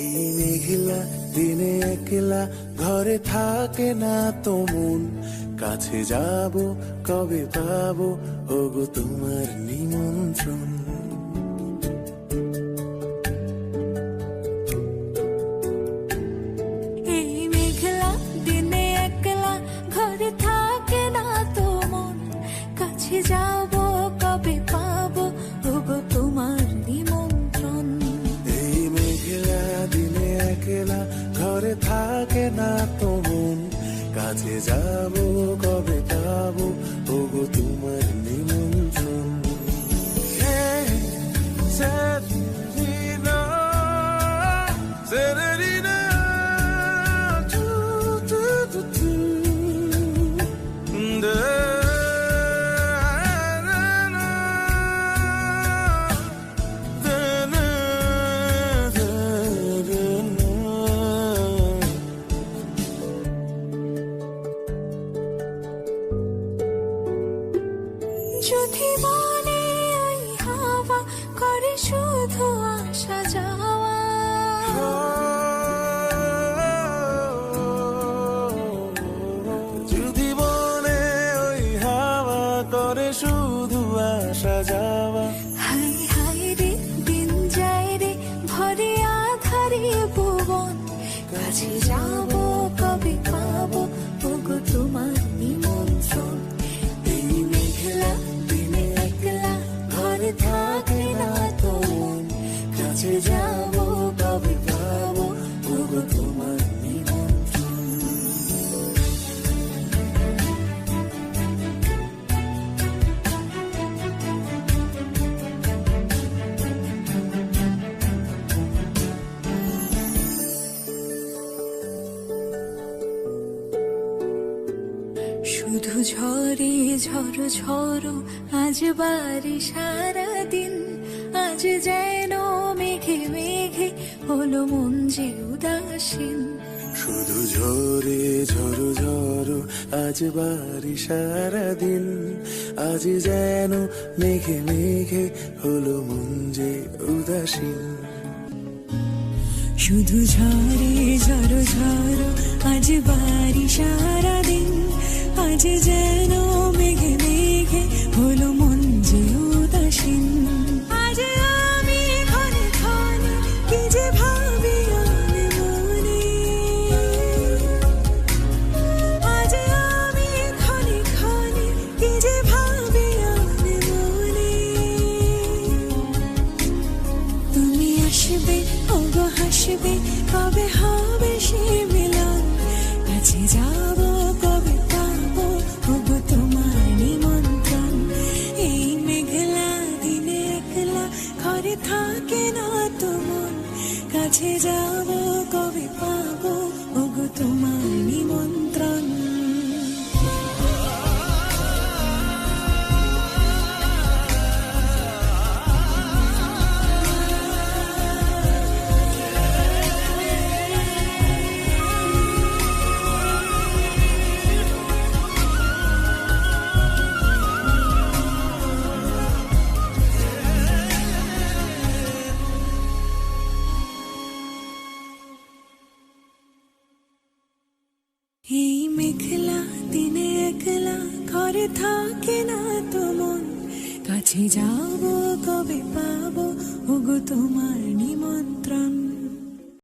এই মেঘলা দিনে একলা ঘরে থাকে না তো মন, কাছে যাব কবে পাবো ওগো তোমার নিমন্ত্রণ। এই মেঘলা দিনে একলা ঘরে থাকে না তো মন, কাছে যাব কবে পাবো ওগো তোমার নিমন্ত্রণ। এই মেঘলা দিনে একলা ঘরে থাকে না তো মন, কাছে যাব কবে পাবো ওগো তোমার নিমন্ত্রণ। Serenina, Serenina, tu, tu, tu, tu. Da, na, na, da, na, da, da, na. যদি মনে ওই হাওয়া করে শুধু আসা যাওয়া, যদি মনে ওই হাওয়া করে শুধু আসা যাওয়া, হাই হাই রে দিন যায় রে ভরে আধারে ভুবন, কাছে যাব কবে পাবো ওগো তোমার নিমন্ত্রণ। এই মেঘলা দিনে একলা ঘরে থাকে না তো মন, কাছে যাব কবে পাবো ওগো তোমার নিমন্ত্রণ। শুধু ঝরে ঝড়ো ঝড়ো আজ বাড়ি সারাদিন, আজ যেন মেঘে মেঘে হলো মন যে উদাসীন। শুধু ঝরে ঝড়ো ঝড়ো আজ বাড়ি সারাদিন, আজ যেন মেঘে মেঘে হলো মন যে উদাসীন। শুধু ঝরে ঝড়ো ঝড়ো আজ বাড়ি সারাদিন, আজ যেন মেঘে মেঘে হলো মন যে উদাসীন। আজ আমি ক্ষণে ক্ষণে কি যে ভাবি আনে মনে, আজ আমি ক্ষণে ক্ষণে কি যে ভাবি আনে মনে। তুমি আসবে ওগো হাসবে কবে হবে সে মিলন, কাছে যাব কবে পাবো ওগো তোমার নিমন্ত্রণ। এই মেঘলা দিনে একলা ঘরে থাকে না তো মন, কাছে যাব কবে পাবো ওগো তোমার নিমন্ত্রণ। এই মেঘলা দিনে একলা ঘরে থাকে না তো মন, কাছে যাব কবে পাবো ওগো তোমার নিমন্ত্রণ।